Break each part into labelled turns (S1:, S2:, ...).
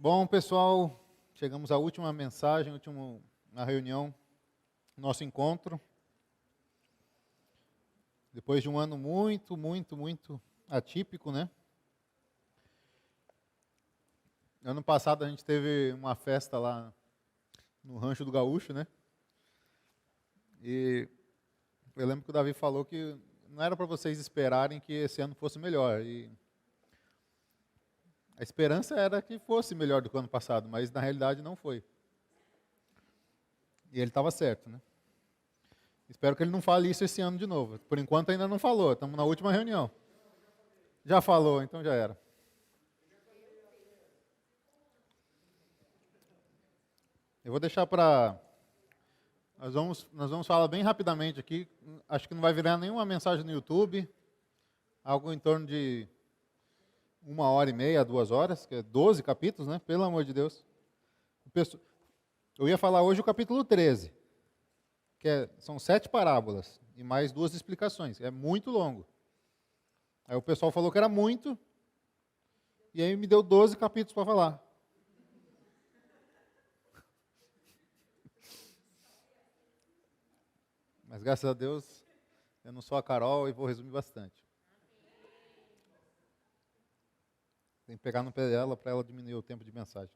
S1: Bom, pessoal, chegamos à última mensagem, na reunião, nosso encontro. Depois de um ano muito atípico, né? Ano passado a gente teve uma festa lá no Rancho do Gaúcho, né? E eu lembro que o Davi falou que não era para vocês esperarem que esse ano fosse melhor. E a esperança era que fosse melhor do que o ano passado, mas na realidade não foi. E ele estava certo, né? Espero que ele não fale isso esse ano de novo. Por enquanto ainda não falou, estamos na última reunião. Já falou, então já era. Eu vou deixar para... Nós vamos falar bem rapidamente aqui. Acho que não vai virar nenhuma mensagem no YouTube. Algo em torno de 1h30, 2 horas, que é 12 capítulos, né? Pelo amor de Deus. Eu ia falar hoje o capítulo 13, são 7 parábolas e mais 2 explicações. É muito longo. Aí o pessoal falou que era muito, e aí me deu 12 capítulos para falar. Mas graças a Deus, eu não sou a Carol e vou resumir bastante. Tem que pegar no pé dela para ela diminuir o tempo de mensagem.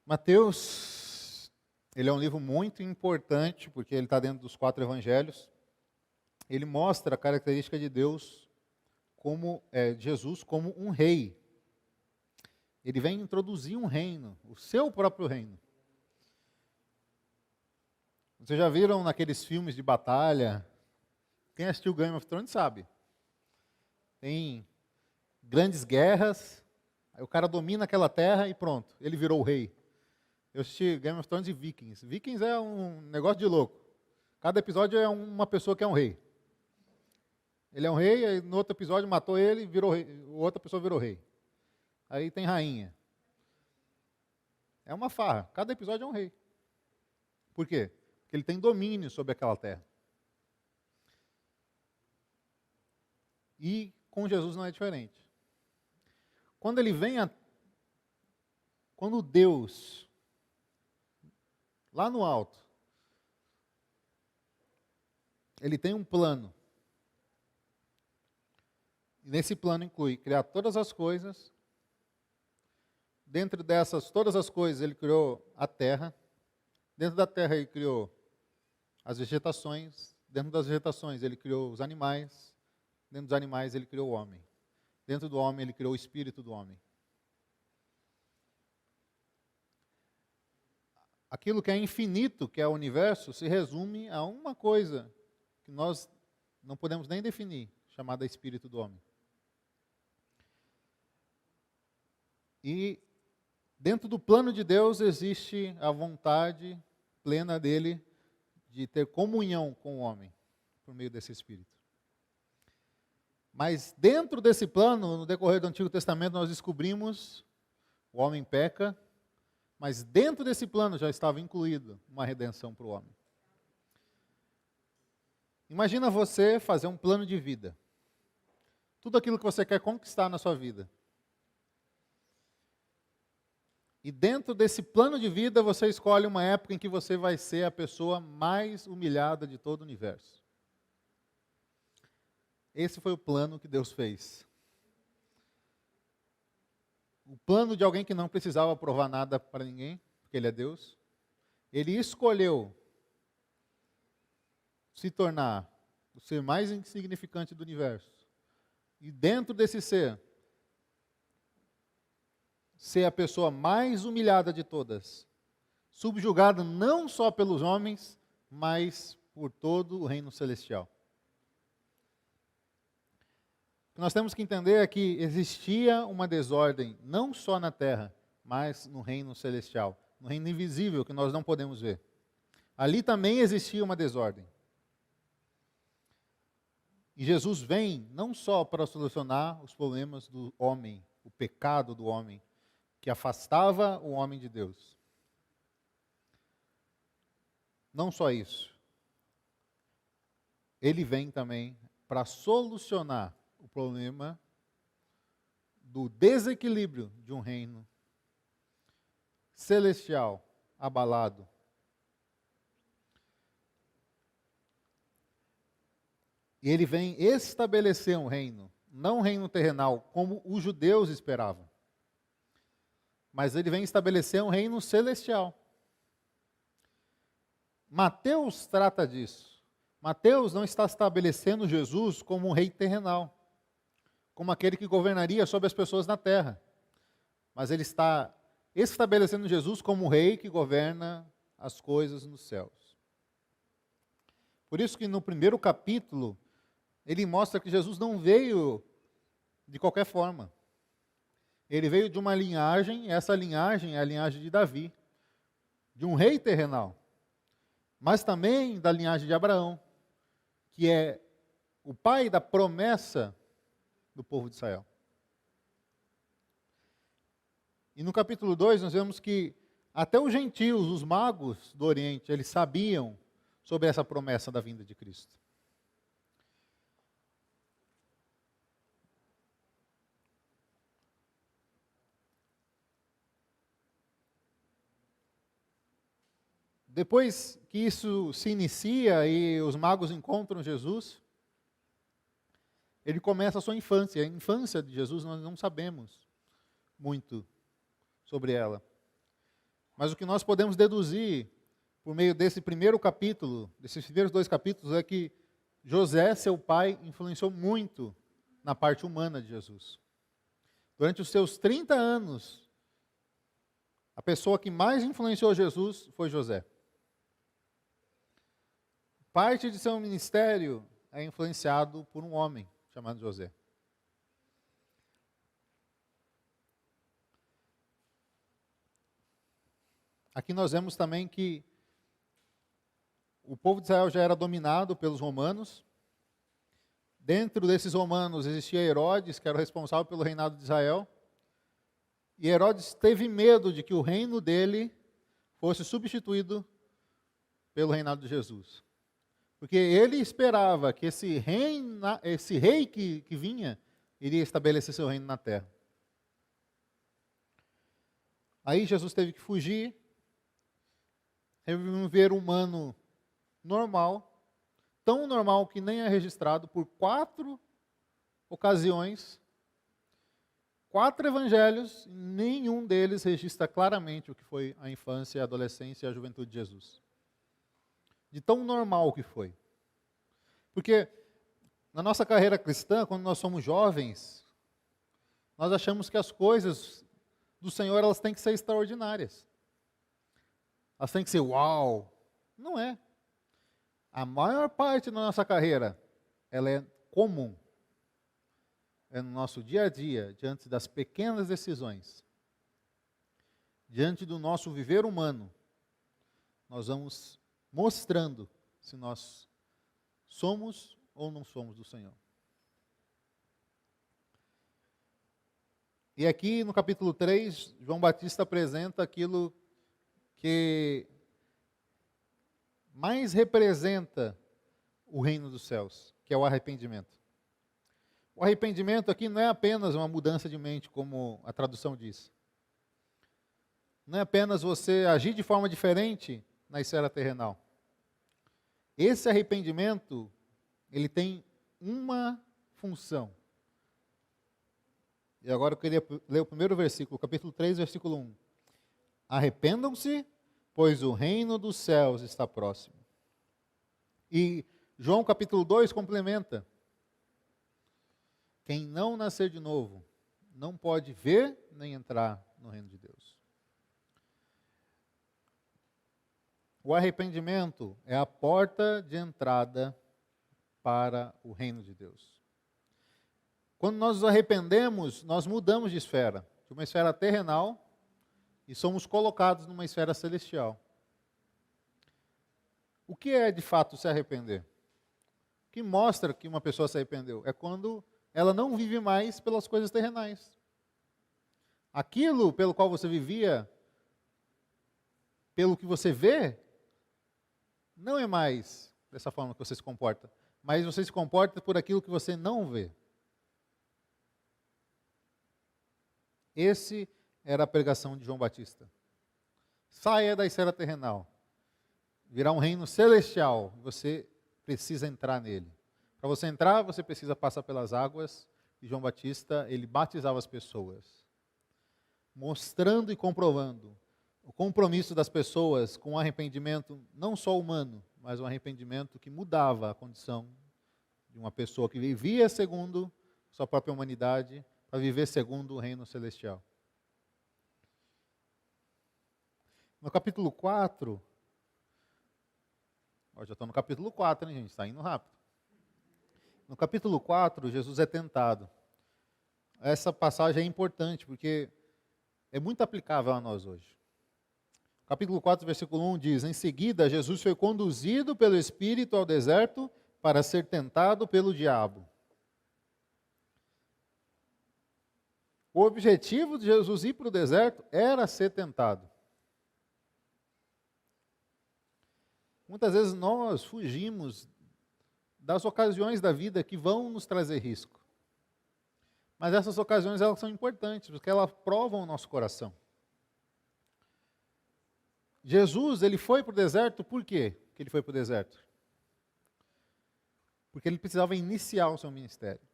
S1: Mateus, ele é um livro muito importante, porque ele está dentro dos 4 evangelhos. Ele mostra a característica de Deus, Jesus como um rei. Ele vem introduzir um reino, o seu próprio reino. Vocês já viram naqueles filmes de batalha? Quem assistiu Game of Thrones sabe. Tem grandes guerras, aí o cara domina aquela terra e pronto, ele virou o rei. Eu assisti Game of Thrones e Vikings. Vikings é um negócio de louco. Cada episódio é uma pessoa que é um rei. Ele é um rei, aí no outro episódio matou ele, virou rei, outra pessoa virou rei. Aí tem rainha. É uma farra. Cada episódio é um rei. Por quê? Porque ele tem domínio sobre aquela terra. E com Jesus não é diferente. Quando ele vem quando Deus, lá no alto, ele tem um plano. E nesse plano inclui criar todas as coisas. Dentro dessas, todas as coisas, ele criou a terra. Dentro da terra, ele criou as vegetações. Dentro das vegetações, ele criou os animais. Dentro dos animais, ele criou o homem. Dentro do homem, ele criou o espírito do homem. Aquilo que é infinito, que é o universo, se resume a uma coisa que nós não podemos nem definir, chamada espírito do homem. E dentro do plano de Deus existe a vontade plena dele de ter comunhão com o homem, por meio desse espírito. Mas dentro desse plano, no decorrer do Antigo Testamento, nós descobrimos o homem peca, mas dentro desse plano já estava incluído uma redenção para o homem. Imagina você fazer um plano de vida. Tudo aquilo que você quer conquistar na sua vida. E dentro desse plano de vida, você escolhe uma época em que você vai ser a pessoa mais humilhada de todo o universo. Esse foi o plano que Deus fez. O plano de alguém que não precisava provar nada para ninguém, porque Ele é Deus. Ele escolheu se tornar o ser mais insignificante do universo. E dentro desse ser a pessoa mais humilhada de todas, subjugada não só pelos homens, mas por todo o reino celestial. O que nós temos que entender é que existia uma desordem, não só na terra, mas no reino celestial, no reino invisível que nós não podemos ver. Ali também existia uma desordem. E Jesus vem não só para solucionar os problemas do homem, o pecado do homem, que afastava o homem de Deus. Não só isso. Ele vem também para solucionar o problema do desequilíbrio de um reino celestial abalado. E ele vem estabelecer um reino, não um reino terrenal, como os judeus esperavam. Mas ele vem estabelecer um reino celestial. Mateus trata disso. Mateus não está estabelecendo Jesus como um rei terrenal, como aquele que governaria sobre as pessoas na terra. Mas ele está estabelecendo Jesus como um rei que governa as coisas nos céus. Por isso que no primeiro capítulo, ele mostra que Jesus não veio de qualquer forma. Ele veio de uma linhagem, e essa linhagem é a linhagem de Davi, de um rei terrenal, mas também da linhagem de Abraão, que é o pai da promessa do povo de Israel. E no capítulo 2 nós vemos que até os gentios, os magos do Oriente, eles sabiam sobre essa promessa da vinda de Cristo. Depois que isso se inicia e os magos encontram Jesus, ele começa a sua infância. A infância de Jesus nós não sabemos muito sobre ela. Mas o que nós podemos deduzir por meio desse primeiro capítulo, desses primeiros 2 capítulos, é que José, seu pai, influenciou muito na parte humana de Jesus. Durante os seus 30 anos, a pessoa que mais influenciou Jesus foi José. Parte de seu ministério é influenciado por um homem chamado José. Aqui nós vemos também que o povo de Israel já era dominado pelos romanos. Dentro desses romanos existia Herodes, que era o responsável pelo reinado de Israel. E Herodes teve medo de que o reino dele fosse substituído pelo reinado de Jesus. Porque ele esperava que esse rei que vinha, iria estabelecer seu reino na terra. Aí Jesus teve que fugir, viver um humano normal, tão normal que nem é registrado por 4 ocasiões, 4 evangelhos, nenhum deles registra claramente o que foi a infância, a adolescência e a juventude de Jesus. De tão normal que foi. Porque na nossa carreira cristã, quando nós somos jovens, nós achamos que as coisas do Senhor elas têm que ser extraordinárias. Elas têm que ser uau. Não é. A maior parte da nossa carreira, ela é comum. É no nosso dia a dia, diante das pequenas decisões, diante do nosso viver humano, nós vamos mostrando se nós somos ou não somos do Senhor. E aqui no capítulo 3, João Batista apresenta aquilo que mais representa o reino dos céus, que é o arrependimento. O arrependimento aqui não é apenas uma mudança de mente, como a tradução diz. Não é apenas você agir de forma diferente na esfera terrenal. Esse arrependimento, ele tem uma função. E agora eu queria ler o primeiro versículo, capítulo 3, versículo 1. Arrependam-se, pois o reino dos céus está próximo. E João capítulo 2 complementa. Quem não nascer de novo, não pode ver nem entrar no reino de Deus. O arrependimento é a porta de entrada para o reino de Deus. Quando nós nos arrependemos, nós mudamos de esfera, de uma esfera terrenal, e somos colocados numa esfera celestial. O que é de fato se arrepender? O que mostra que uma pessoa se arrependeu? É quando ela não vive mais pelas coisas terrenais. Aquilo pelo qual você vivia, pelo que você vê, não é mais dessa forma que você se comporta, mas você se comporta por aquilo que você não vê. Esse era a pregação de João Batista. Saia da esfera terrenal. Virá um reino celestial. Você precisa entrar nele. Para você entrar, você precisa passar pelas águas. E João Batista, ele batizava as pessoas, mostrando e comprovando o compromisso das pessoas com o arrependimento, não só humano, mas um arrependimento que mudava a condição de uma pessoa que vivia segundo sua própria humanidade, para viver segundo o reino celestial. No capítulo 4, já estou no capítulo 4, hein, gente? Está indo rápido. No capítulo 4, Jesus é tentado. Essa passagem é importante, porque é muito aplicável a nós hoje. Capítulo 4, versículo 1 diz: Em seguida, Jesus foi conduzido pelo Espírito ao deserto para ser tentado pelo diabo. O objetivo de Jesus ir para o deserto era ser tentado. Muitas vezes nós fugimos das ocasiões da vida que vão nos trazer risco. Mas essas ocasiões, elas são importantes, porque elas provam o nosso coração. Jesus, ele foi para o deserto, por quê que ele foi para o deserto? Porque ele precisava iniciar o seu ministério.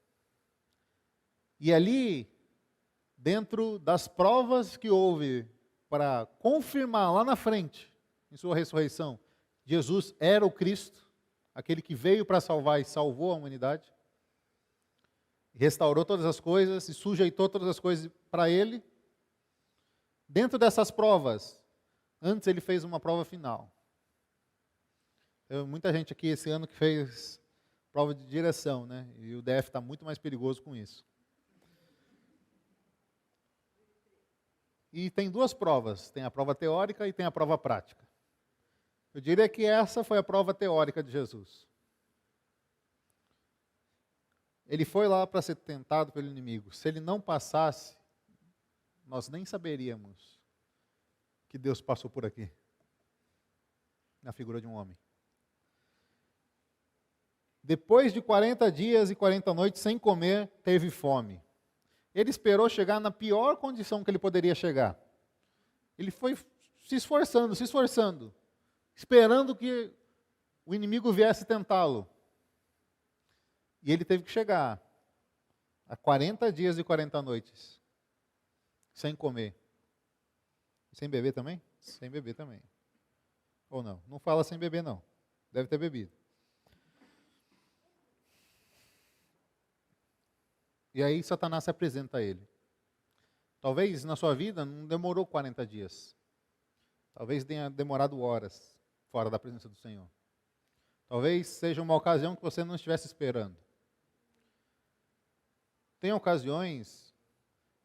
S1: E ali, dentro das provas que houve para confirmar lá na frente, em sua ressurreição, Jesus era o Cristo, aquele que veio para salvar e salvou a humanidade, restaurou todas as coisas e sujeitou todas as coisas para ele. Dentro dessas provas, antes ele fez uma prova final. Tem muita gente aqui esse ano que fez prova de direção, né? E o DF está muito mais perigoso com isso. E tem duas provas, tem a prova teórica e tem a prova prática. Eu diria que essa foi a prova teórica de Jesus. Ele foi lá para ser tentado pelo inimigo. Se ele não passasse, nós nem saberíamos que Deus passou por aqui, na figura de um homem. Depois de 40 dias e 40 noites sem comer, teve fome. Ele esperou chegar na pior condição que ele poderia chegar. Ele foi se esforçando, esperando que o inimigo viesse tentá-lo. E ele teve que chegar a 40 dias e 40 noites, sem comer. Sem beber também? Sem beber também. Ou não? Não fala sem beber, não. Deve ter bebido. E aí Satanás se apresenta a ele. Talvez na sua vida não demorou 40 dias. Talvez tenha demorado horas fora da presença do Senhor. Talvez seja uma ocasião que você não estivesse esperando. Tem ocasiões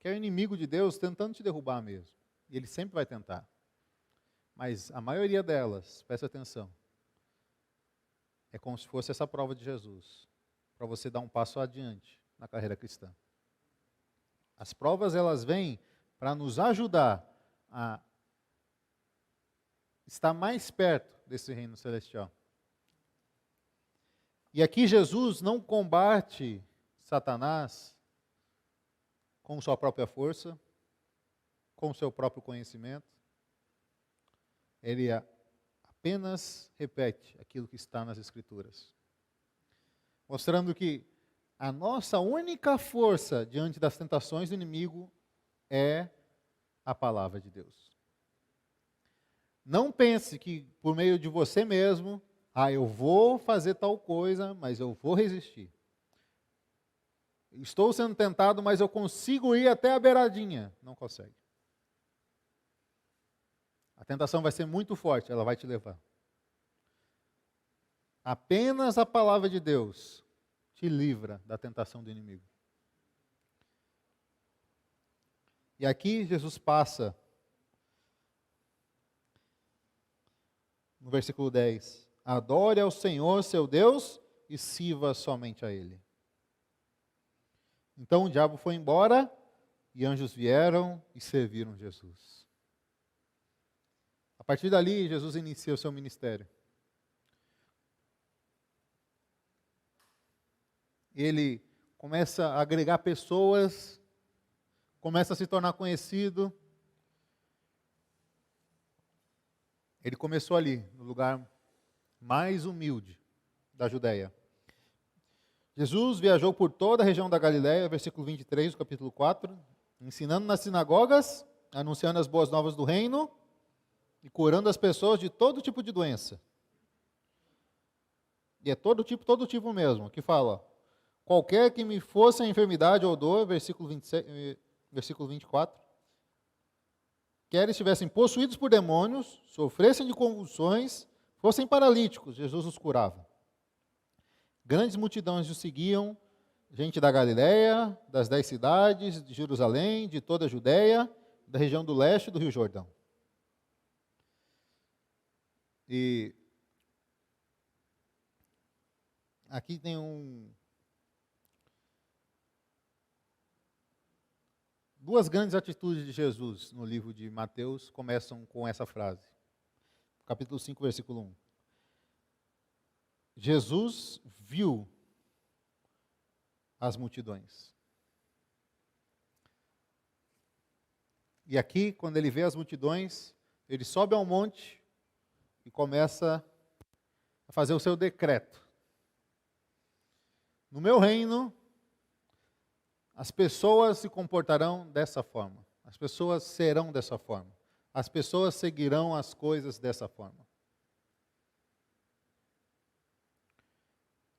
S1: que é o inimigo de Deus tentando te derrubar mesmo. E ele sempre vai tentar. Mas a maioria delas, preste atenção, é como se fosse essa prova de Jesus, para você dar um passo adiante na carreira cristã. As provas, elas vêm para nos ajudar a estar mais perto desse reino celestial. E aqui Jesus não combate Satanás com sua própria força, com seu próprio conhecimento. Ele apenas repete aquilo que está nas Escrituras, mostrando que a nossa única força diante das tentações do inimigo é a palavra de Deus. Não pense que por meio de você mesmo, eu vou fazer tal coisa, mas eu vou resistir. Estou sendo tentado, mas eu consigo ir até a beiradinha. Não consegue. A tentação vai ser muito forte, ela vai te levar. Apenas a palavra de Deus te livra da tentação do inimigo. E aqui Jesus passa, no versículo 10, adore ao Senhor seu Deus e sirva somente a Ele. Então o diabo foi embora e anjos vieram e serviram Jesus. A partir dali, Jesus inicia o seu ministério. Ele começa a agregar pessoas começa a se tornar conhecido. Ele começou ali, no lugar mais humilde da Judéia. Jesus viajou por toda a região da Galiléia, versículo 23 do capítulo 4, ensinando nas sinagogas, anunciando as boas novas do reino e curando as pessoas de todo tipo de doença. E é todo tipo mesmo, que fala, qualquer que me fosse a enfermidade ou dor, versículo 24, quer estivessem possuídos por demônios, sofressem de convulsões, fossem paralíticos, Jesus os curava. Grandes multidões o seguiam, gente da Galiléia, das 10 cidades, de Jerusalém, de toda a Judéia, da região do leste do Rio Jordão. E aqui tem duas grandes atitudes de Jesus no livro de Mateus começam com essa frase. Capítulo 5, versículo 1. Jesus viu as multidões. E aqui, quando ele vê as multidões, ele sobe ao monte e começa a fazer o seu decreto. No meu reino, as pessoas se comportarão dessa forma. As pessoas serão dessa forma. As pessoas seguirão as coisas dessa forma.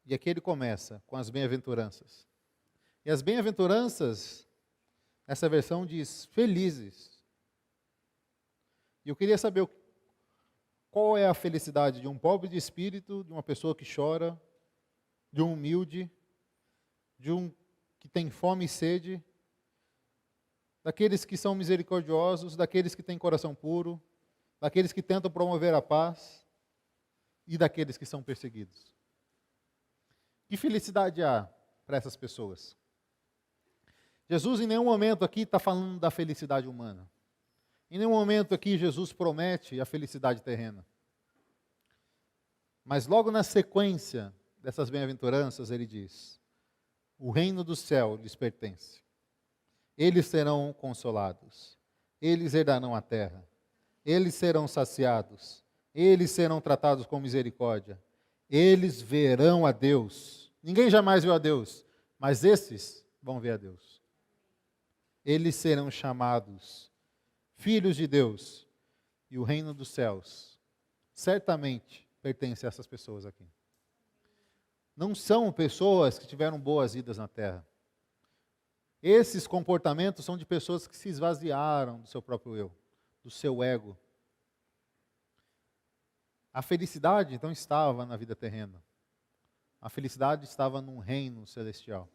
S1: E aqui ele começa com as bem-aventuranças. E as bem-aventuranças, essa versão diz felizes. E eu queria saber qual é a felicidade de um pobre de espírito, de uma pessoa que chora, de um humilde, de um que tem fome e sede, daqueles que são misericordiosos, daqueles que têm coração puro, daqueles que tentam promover a paz e daqueles que são perseguidos. Que felicidade há para essas pessoas? Jesus em nenhum momento aqui está falando da felicidade humana. Em nenhum momento aqui Jesus promete a felicidade terrena. Mas logo na sequência dessas bem-aventuranças ele diz: o reino do céu lhes pertence. Eles serão consolados. Eles herdarão a terra. Eles serão saciados. Eles serão tratados com misericórdia. Eles verão a Deus. Ninguém jamais viu a Deus, mas esses vão ver a Deus. Eles serão chamados filhos de Deus. E o reino dos céus certamente pertence a essas pessoas aqui. Não são pessoas que tiveram boas vidas na terra. Esses comportamentos são de pessoas que se esvaziaram do seu próprio eu, do seu ego. A felicidade, então, estava na vida terrena. A felicidade estava num reino celestial.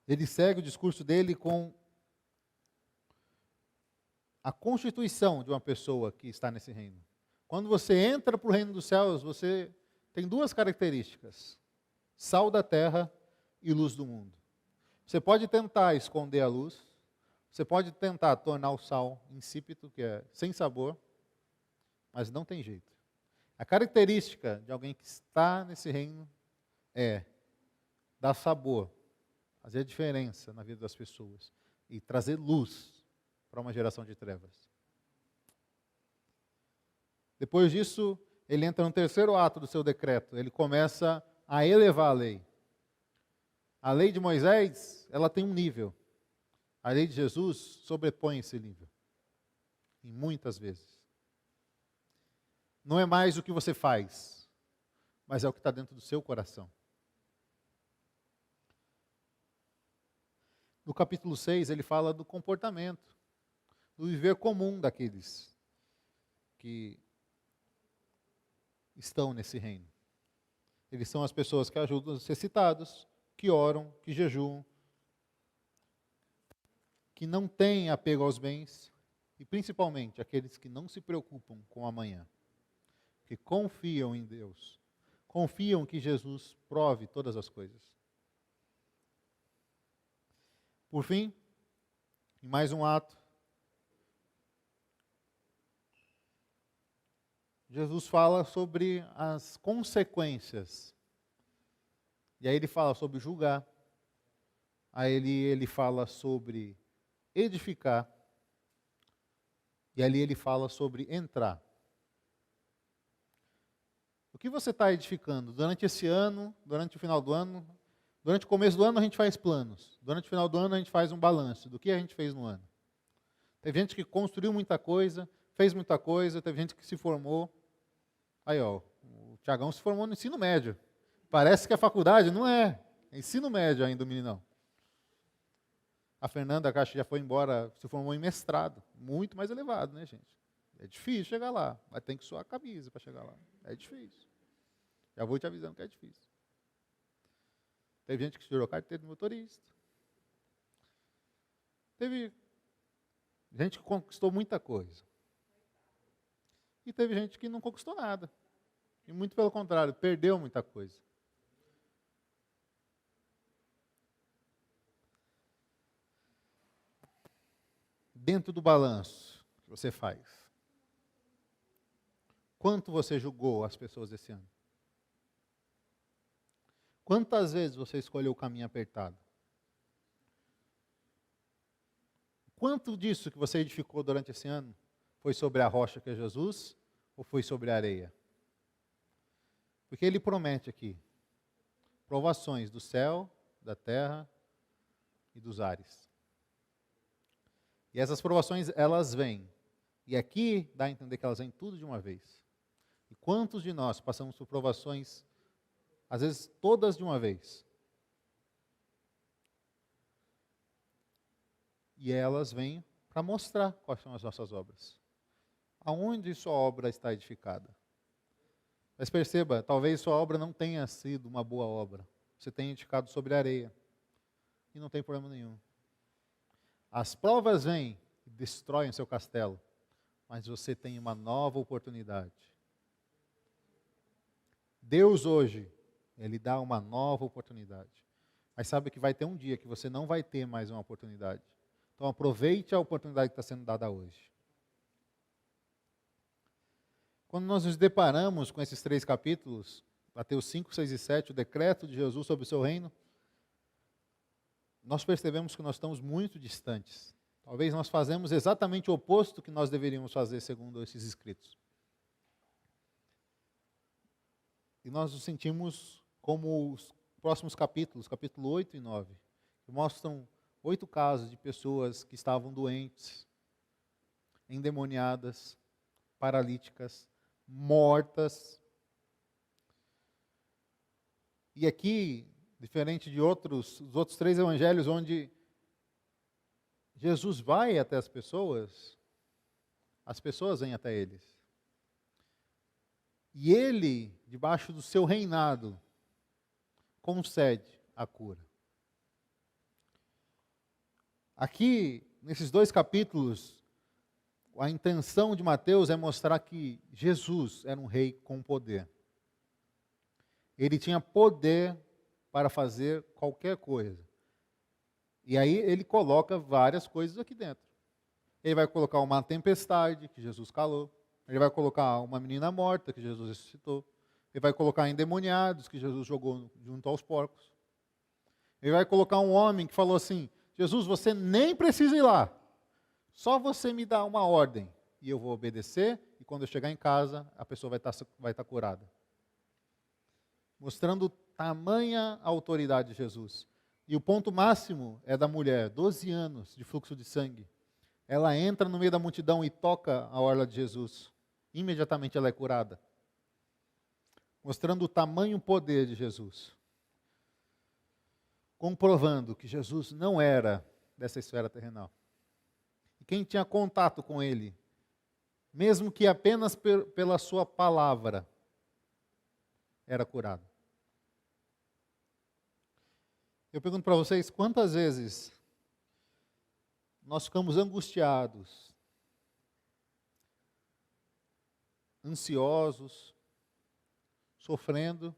S1: Ele segue o discurso dele com a constituição de uma pessoa que está nesse reino. Quando você entra para o reino dos céus, você tem duas características: sal da terra e luz do mundo. Você pode tentar esconder a luz, você pode tentar tornar o sal insípido, que é sem sabor, mas não tem jeito. A característica de alguém que está nesse reino é dar sabor, fazer a diferença na vida das pessoas e trazer luz para uma geração de trevas. Depois disso, ele entra no terceiro ato do seu decreto. Ele começa a elevar a lei. A lei de Moisés, ela tem um nível. A lei de Jesus sobrepõe esse nível. E muitas vezes. Não é mais o que você faz, mas é o que está dentro do seu coração. No capítulo 6, ele fala do comportamento, do viver comum daqueles que estão nesse reino. Eles são as pessoas que ajudam os necessitados, que oram, que jejuam, que não têm apego aos bens, e principalmente aqueles que não se preocupam com o amanhã, que confiam em Deus, confiam que Jesus prove todas as coisas. Por fim, em mais um ato, Jesus fala sobre as consequências. E aí ele fala sobre julgar, Aí ele fala sobre edificar. E ali ele fala sobre entrar. O que você está edificando durante esse ano, durante o final do ano? Durante o começo do ano a gente faz planos. Durante o final do ano a gente faz um balanço do que a gente fez no ano. Teve gente que construiu muita coisa, fez muita coisa, teve gente que se formou. Aí, ó, o Tiagão se formou no ensino médio. Parece que é faculdade, não é. É ensino médio ainda o meninão. A Fernanda, a Caixa já foi embora, se formou em mestrado. Muito mais elevado, né, gente? É difícil chegar lá, mas tem que suar a camisa para chegar lá. É difícil. Já vou te avisando que é difícil. Teve gente que tirou carteira de motorista. Teve gente que conquistou muita coisa. E teve gente que não conquistou nada. E muito pelo contrário, perdeu muita coisa. Dentro do balanço que você faz, quanto você julgou as pessoas esse ano? Quantas vezes você escolheu o caminho apertado? Quanto disso que você edificou durante esse ano foi sobre a rocha que é Jesus ou foi sobre a areia? Porque ele promete aqui provações do céu, da terra e dos ares. E essas provações, elas vêm. E aqui dá a entender que elas vêm tudo de uma vez. E quantos de nós passamos por provações, às vezes todas de uma vez? E elas vêm para mostrar quais são as nossas obras. Aonde sua obra está edificada? Mas perceba, talvez sua obra não tenha sido uma boa obra. Você tenha edificado sobre areia. E não tem problema nenhum. As provas vêm e destroem seu castelo. Mas você tem uma nova oportunidade. Deus hoje, Ele dá uma nova oportunidade. Mas sabe que vai ter um dia que você não vai ter mais uma oportunidade. Então aproveite a oportunidade que está sendo dada hoje. Quando nós nos deparamos com esses 3 capítulos, Mateus 5, 6 e 7, o decreto de Jesus sobre o seu reino, nós percebemos que nós estamos muito distantes. Talvez nós fazemos exatamente o oposto que nós deveríamos fazer segundo esses escritos. E nós nos sentimos como os próximos capítulos, capítulo 8 e 9, que mostram 8 casos de pessoas que estavam doentes, endemoniadas, paralíticas, mortas. E aqui, diferente de dos outros 3 evangelhos, onde Jesus vai até as pessoas vêm até eles. E ele, debaixo do seu reinado, concede a cura. Aqui, nesses 2 capítulos, a intenção de Mateus é mostrar que Jesus era um rei com poder. Ele tinha poder para fazer qualquer coisa. E aí ele coloca várias coisas aqui dentro. Ele vai colocar uma tempestade, que Jesus calou. Ele vai colocar uma menina morta, que Jesus ressuscitou. Ele vai colocar endemoniados, que Jesus jogou junto aos porcos. Ele vai colocar um homem que falou assim: Jesus, você nem precisa ir lá. Só você me dá uma ordem e eu vou obedecer, e quando eu chegar em casa, a pessoa vai estar curada. Mostrando tamanha autoridade de Jesus. E o ponto máximo é da mulher, 12 anos de fluxo de sangue. Ela entra no meio da multidão e toca a orla de Jesus. Imediatamente ela é curada. Mostrando o tamanho poder de Jesus. Comprovando que Jesus não era dessa esfera terrenal. E quem tinha contato com ele, mesmo que apenas pela sua palavra, era curado. Eu pergunto para vocês, quantas vezes nós ficamos angustiados, ansiosos, sofrendo?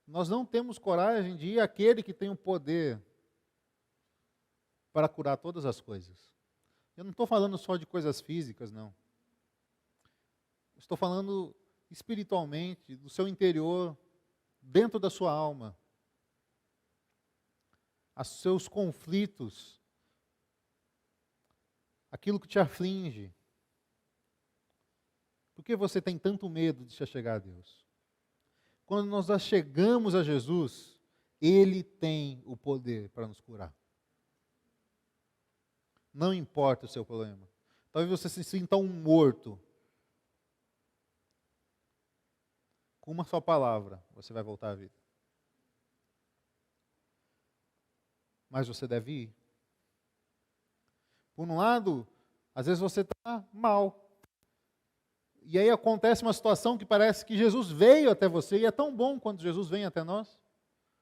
S1: Nós não temos coragem de ir àquele que tem o poder para curar todas as coisas. Eu não estou falando só de coisas físicas, não. Estou falando espiritualmente, do seu interior, dentro da sua alma. os seus conflitos, aquilo que te aflige. Por que você tem tanto medo de se achegar a Deus? Quando nós chegamos a Jesus, Ele tem o poder para nos curar. Não importa o seu problema. Talvez você se sinta um morto. Com uma só palavra, você vai voltar à vida. Mas você deve ir. Por um lado, às vezes você está mal. E aí acontece uma situação que parece que Jesus veio até você, e é tão bom quando Jesus vem até nós.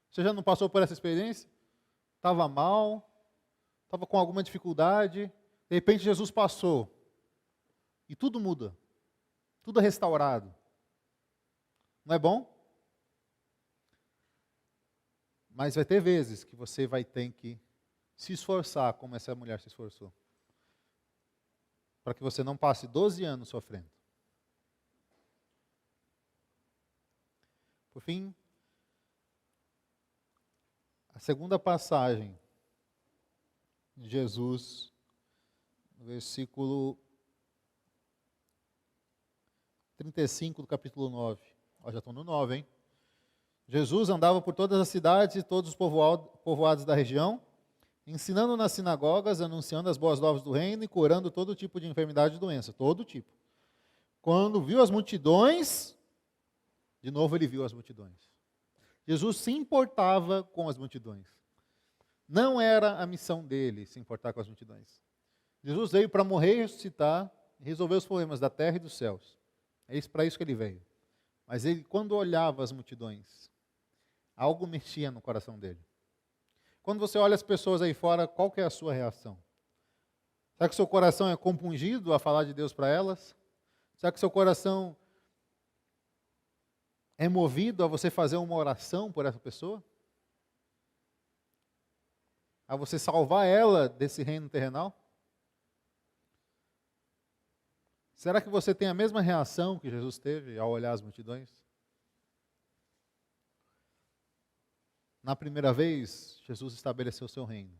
S1: Você já não passou por essa experiência? Estava mal, estava com alguma dificuldade, de repente Jesus passou. E tudo muda. Tudo é restaurado. Não é bom? Mas vai ter vezes que você vai ter que se esforçar, como essa mulher se esforçou. Para que você não passe 12 anos sofrendo. Por fim, a segunda passagem de Jesus, no versículo 35 do capítulo 9. Ó, já estou no 9, hein? Jesus andava por todas as cidades e todos os povoados da região, ensinando nas sinagogas, anunciando as boas novas do reino e curando todo tipo de enfermidade e doença, todo tipo. Quando viu as multidões, de novo ele viu as multidões. Jesus se importava com as multidões. Não era a missão dele se importar com as multidões. Jesus veio para morrer e ressuscitar e resolver os problemas da terra e dos céus. É para isso que ele veio. Mas ele, quando olhava as multidões, algo mexia no coração dele. Quando você olha as pessoas aí fora, qual que é a sua reação? Será que o seu coração é compungido a falar de Deus para elas? Será que o seu coração é movido a você fazer uma oração por essa pessoa? A você salvar ela desse reino terrenal? Será que você tem a mesma reação que Jesus teve ao olhar as multidões? Na primeira vez, Jesus estabeleceu o seu reino.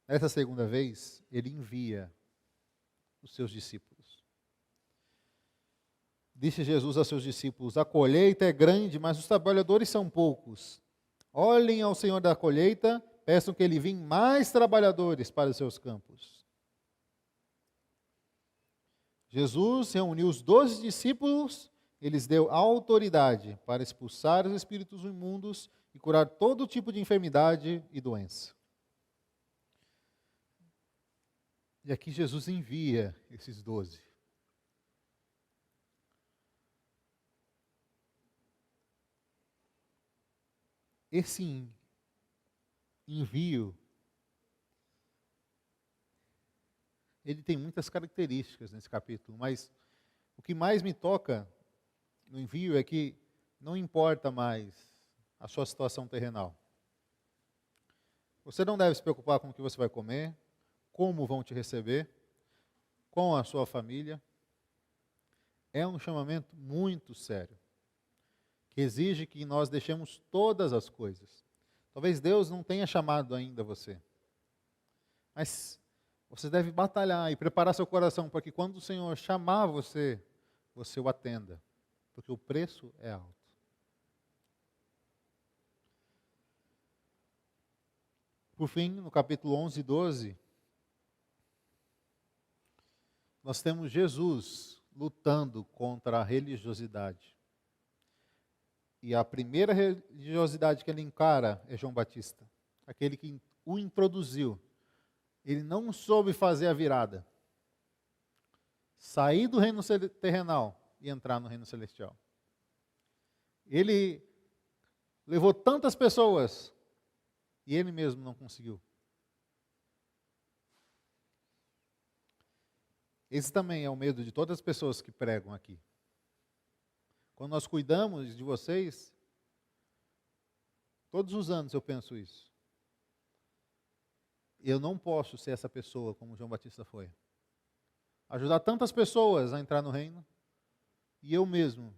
S1: Nessa segunda vez, ele envia os seus discípulos. Disse Jesus a seus discípulos: a colheita é grande, mas os trabalhadores são poucos. Olhem ao Senhor da colheita, peçam que ele envie mais trabalhadores para os seus campos. Jesus reuniu os 12 discípulos, eles deu autoridade para expulsar os espíritos imundos e curar todo tipo de enfermidade e doença. E aqui Jesus envia esses 12. Esse envio, ele tem muitas características nesse capítulo, mas o que mais me toca no envio é que não importa mais a sua situação terrenal. Você não deve se preocupar com o que você vai comer, como vão te receber, com a sua família. É um chamamento muito sério, que exige que nós deixemos todas as coisas. Talvez Deus não tenha chamado ainda você, mas você deve batalhar e preparar seu coração para que quando o Senhor chamar você, você o atenda, porque o preço é alto. Por fim, no capítulo 11 e 12, nós temos Jesus lutando contra a religiosidade. E a primeira religiosidade que ele encara é João Batista, aquele que o introduziu. Ele não soube fazer a virada. Sair do reino terrenal e entrar no reino celestial. Ele levou tantas pessoas e ele mesmo não conseguiu. Esse também é o medo de todas as pessoas que pregam aqui. Quando nós cuidamos de vocês, todos os anos eu penso isso. Eu não posso ser essa pessoa como João Batista foi. Ajudar tantas pessoas a entrar no reino e eu mesmo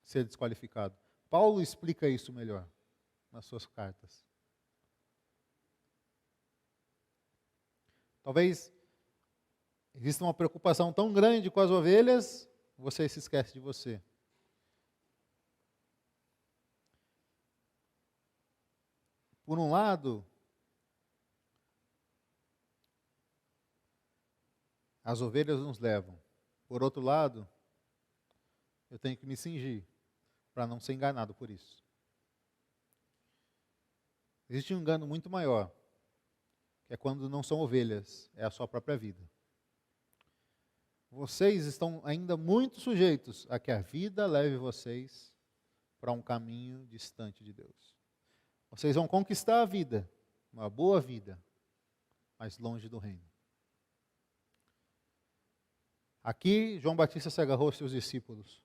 S1: ser desqualificado. Paulo explica isso melhor nas suas cartas. Talvez exista uma preocupação tão grande com as ovelhas, você se esquece de você. Por um lado, as ovelhas nos levam. Por outro lado, eu tenho que me cingir para não ser enganado por isso. Existe um engano muito maior, que é quando não são ovelhas, é a sua própria vida. Vocês estão ainda muito sujeitos a que a vida leve vocês para um caminho distante de Deus. Vocês vão conquistar a vida, uma boa vida, mas longe do reino. Aqui, João Batista se agarrou aos seus discípulos.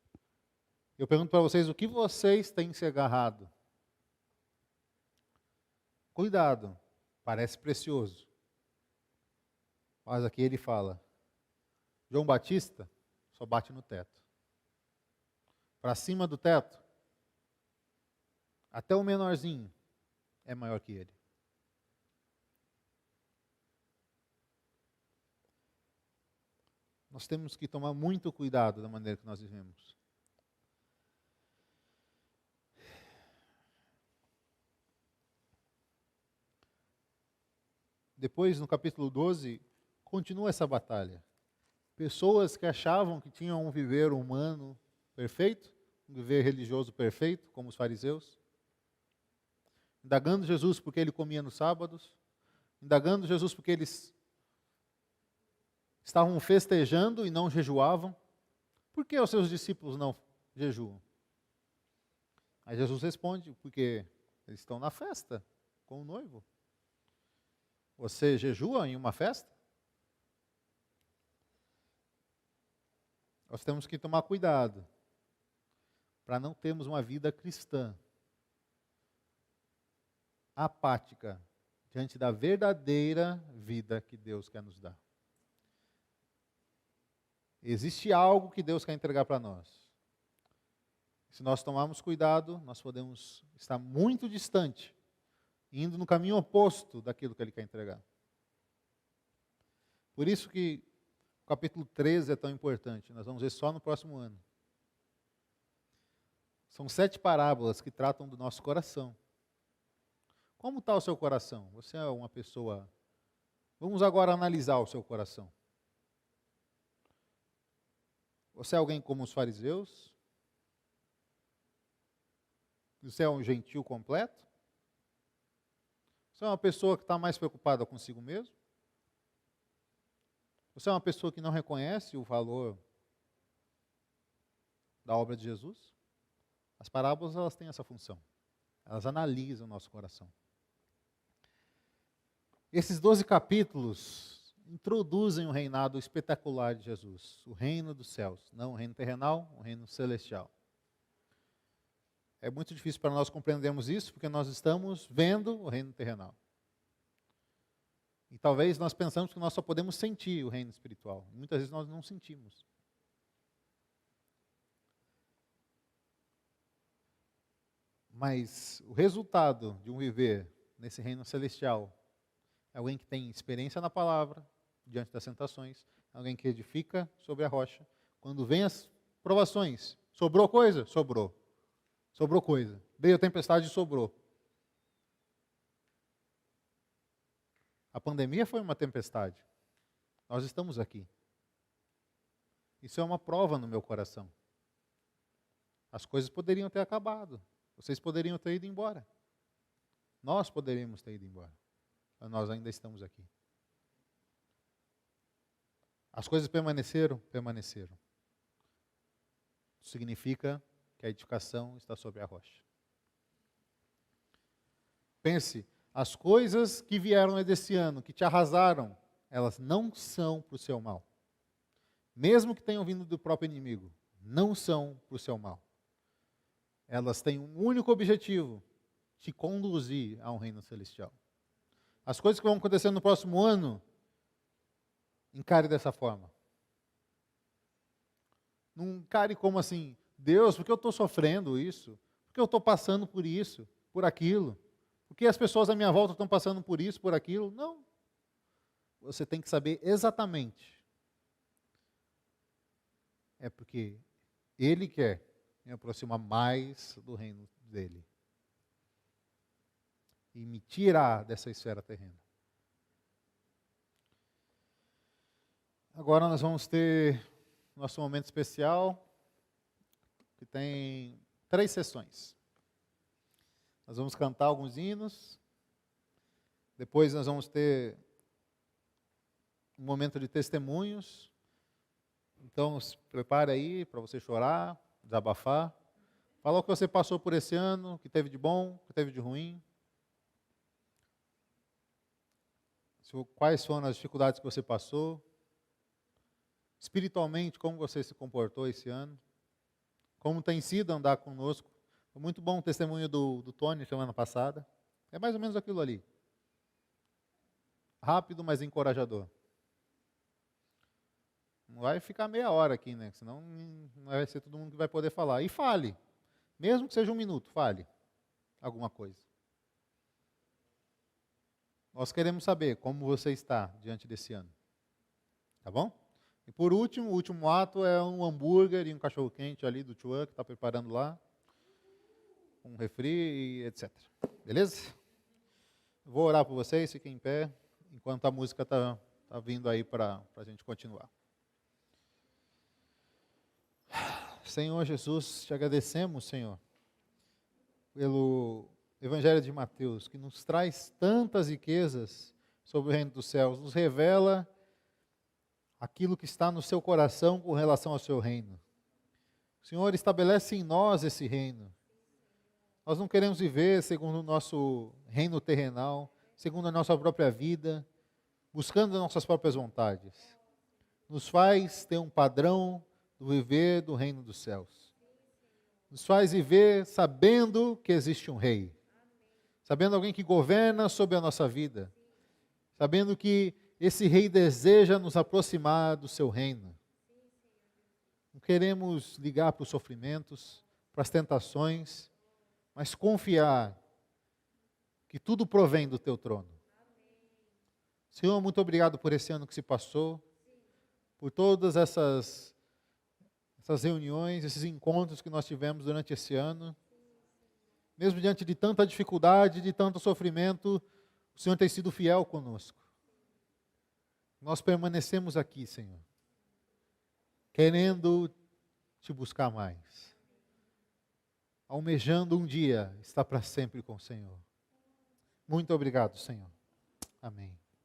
S1: Eu pergunto para vocês, o que vocês têm se agarrado? Cuidado, parece precioso. Mas aqui ele fala, João Batista só bate no teto. Para cima do teto, até o menorzinho é maior que ele. Nós temos que tomar muito cuidado da maneira que nós vivemos. Depois, no capítulo 12, continua essa batalha. Pessoas que achavam que tinham um viver humano perfeito, um viver religioso perfeito, como os fariseus, indagando Jesus porque ele comia nos sábados, indagando Jesus porque eles estavam festejando e não jejuavam. Por que os seus discípulos não jejuam? Aí Jesus responde, porque eles estão na festa com o noivo. Você jejua em uma festa? Nós temos que tomar cuidado para não termos uma vida cristã apática diante da verdadeira vida que Deus quer nos dar. Existe algo que Deus quer entregar para nós. Se nós tomarmos cuidado, nós podemos estar muito distante, indo no caminho oposto daquilo que Ele quer entregar. Por isso que o capítulo 13 é tão importante. Nós vamos ver só no próximo ano. São 7 parábolas que tratam do nosso coração. Como está o seu coração? Você é uma pessoa... Vamos agora analisar o seu coração. Você é alguém como os fariseus? Você é um gentil completo? Você é uma pessoa que está mais preocupada consigo mesmo? Você é uma pessoa que não reconhece o valor da obra de Jesus? As parábolas, elas têm essa função. Elas analisam o nosso coração. Esses 12 capítulos introduzem o reinado espetacular de Jesus, o reino dos céus, não o reino terrenal, o reino celestial. É muito difícil para nós compreendermos isso, porque nós estamos vendo o reino terrenal. E talvez nós pensamos que nós só podemos sentir o reino espiritual. Muitas vezes nós não sentimos. Mas o resultado de um viver nesse reino celestial é alguém que tem experiência na palavra, diante das tentações, alguém que edifica sobre a rocha. Quando vem as provações, sobrou coisa? Sobrou. Sobrou coisa. Veio a tempestade e sobrou. A pandemia foi uma tempestade. Nós estamos aqui. Isso é uma prova no meu coração. As coisas poderiam ter acabado. Vocês poderiam ter ido embora. Nós poderíamos ter ido embora. Mas nós ainda estamos aqui. As coisas permaneceram? Permaneceram. Isso significa que a edificação está sobre a rocha. Pense, as coisas que vieram desse ano, que te arrasaram, elas não são para o seu mal. Mesmo que tenham vindo do próprio inimigo, não são para o seu mal. Elas têm um único objetivo, te conduzir a um reino celestial. As coisas que vão acontecer no próximo ano, encare dessa forma. Não encare como assim, Deus, por que eu estou sofrendo isso? Por que eu estou passando por isso, por aquilo? Por que as pessoas à minha volta estão passando por isso, por aquilo? Não. você tem que saber exatamente. É porque Ele quer me aproximar mais do reino dEle. E me tirar dessa esfera terrena. Agora nós vamos ter nosso momento especial, que tem 3 sessões. Nós vamos cantar alguns hinos, depois nós vamos ter um momento de testemunhos. Então, se prepare aí para você chorar, desabafar. Fala o que você passou por esse ano, o que teve de bom, o que teve de ruim. Quais foram as dificuldades que você passou. Espiritualmente, como você se comportou esse ano. Como tem sido andar conosco. Foi muito bom o testemunho do Tony semana passada. É mais ou menos aquilo ali. Rápido, mas encorajador. Não vai ficar meia hora aqui, né? Senão não vai ser todo mundo que vai poder falar. E fale. Mesmo que seja 1 minuto, fale alguma coisa. Nós queremos saber como você está diante desse ano. Tá bom? E por último, o último ato é um hambúrguer e um cachorro-quente ali do Tchuan, que está preparando lá. Um refri e etc. Beleza? Vou orar por vocês, fiquem em pé, enquanto a música está vindo aí para a gente continuar. Senhor Jesus, te agradecemos, Senhor, pelo Evangelho de Mateus, que nos traz tantas riquezas sobre o reino dos céus, nos revela aquilo que está no seu coração com relação ao seu reino. O Senhor estabelece em nós esse reino. Nós não queremos viver segundo o nosso reino terrenal, segundo a nossa própria vida, buscando as nossas próprias vontades. Nos faz ter um padrão do viver do reino dos céus. Nos faz viver sabendo que existe um rei. Sabendo alguém que governa sobre a nossa vida. Sabendo que esse rei deseja nos aproximar do seu reino. Não queremos ligar para os sofrimentos, para as tentações, mas confiar que tudo provém do teu trono. Senhor, muito obrigado por esse ano que se passou, por todas essas reuniões, esses encontros que nós tivemos durante esse ano. Mesmo diante de tanta dificuldade, de tanto sofrimento, o Senhor tem sido fiel conosco. Nós permanecemos aqui, Senhor, querendo te buscar mais. Almejando um dia estar para sempre com o Senhor. Muito obrigado, Senhor. Amém.